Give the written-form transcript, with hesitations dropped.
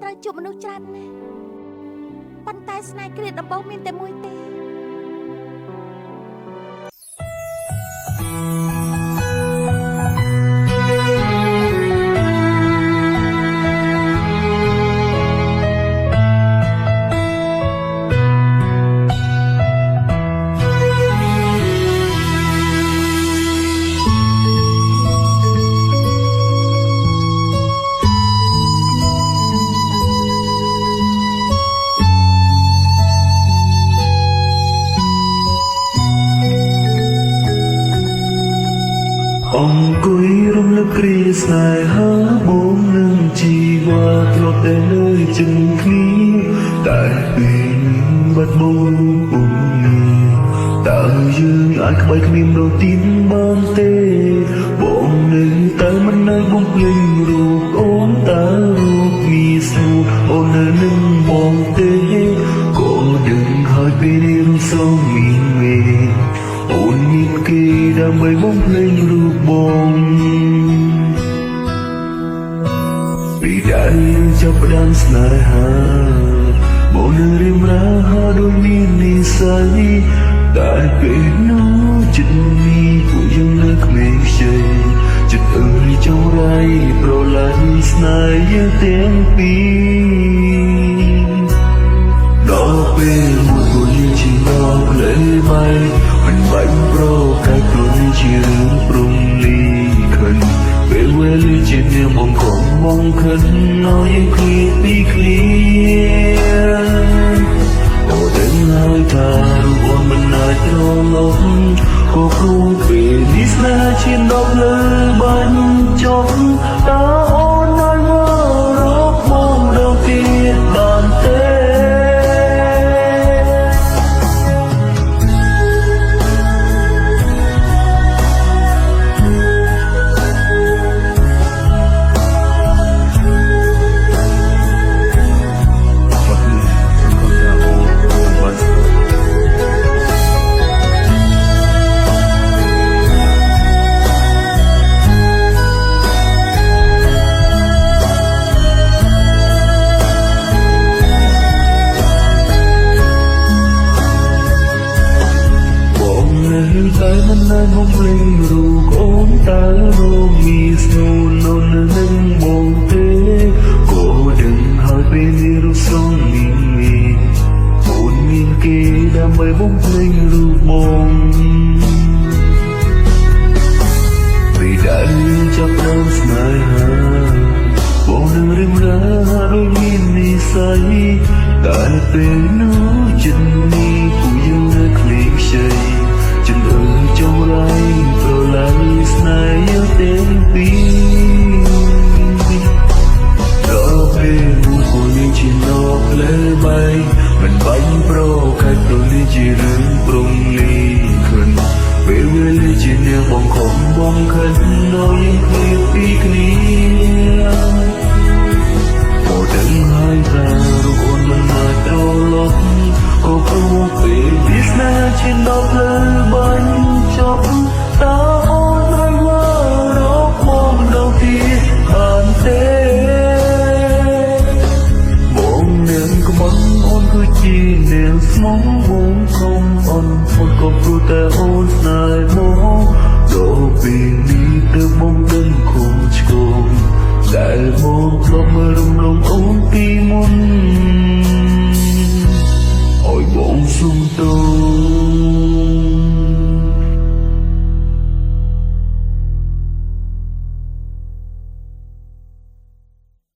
ត្រូវជួបមនុស្សច្រើនណាស់ប៉ុន្តែស្នេហ៍គ្រាដំបូងមានតែមួយទេអង្គុយរំលឹកគ្រាស្នេហាបងនឹងជីវ៉ាធ្លាប់តែនៅជិតគ្នាតែពេលបាត់បង់ពុំតើយើងអាចក្បែរគ្នាម្ដងទៀតបានទេបងនៅតែមិននៅបំភ្លេចរូបអូនតើរូបមានស្រួលអូននៅនឹងបងទេក៏ដឹងហើយពេលនេះរំសងមានមេអូនមានគេដើម្បីបំភ្លេចរូបបងពីដែលចាប់ផ្ដើមស្នេហាបងនឹងរៀមរាហាដូចមាននិស្ស័យតែពេលនោះចិត្តនេះពួកយើងនៅក្មេងខ្ចីចិត្តអើយចង់រៃប្រឡាញ់ស្នេហ៍យើងទាំងពីរដល់ពេលមួយពួកយើងជាមកលេបែមិនបាច់ប្រកែកព្រោះនេះជារឿងព្រំលីខិនពេលវេលាជានាងបងក៏បងខិនឲ្យយើងឃ្លៀតពីគ្នាអូដឹងហើយថារូបអូនមិនអាចត្រឡប់ក៏ព្រោះពេលនេះស្នេហ៍ជាដប់លើបាញ់ចប់តើអូនអាចមករកបងដល់ទៀតបានទេតែមិននៅបំភ្លេចរូបអូនតើរូបមានស្នូលនៅនឹងបងទេក៏ដឹងហើយពេលនេះរូបស្រងមានអូនមានគេដើម្បីបំភ្លេចរូបបងពេលដែលចាប់ផ្ដើមស្នេហាបងនឹងរៀមរាដូចមាននិស្ស័យតែពេលនោះចិត្តនេះពួកយើងនៅក្លេកខ្ចីចិត្តអើយចង់រៃប្រឡាញ់ស្នេហ៍យើងទាំងពីរដល់ពេលមួយពួកយើងជាnokលើបែកមិនបាញ់ប្រកែកព្រោះនេះជារឿងព្រំលីខិនពេលវេលាជានាងបងខំបងខិនឲ្យយើងឃ្លៀតពីគ្នាអូដឹងហើយថារូបអូនមិនអាចត្រឡប់ក៏ព្រោះពេលនេះស្នេហ៍ជាដប់លើបាញ់ចប់តើអូនអាចមករកបងដល់ទៀតបានទេបងនាងក្បត់អូនគឺជានាងស្មងបងខំអូនក៏ព្រោះតែអូនស្នេហ៍មកដល់ពេល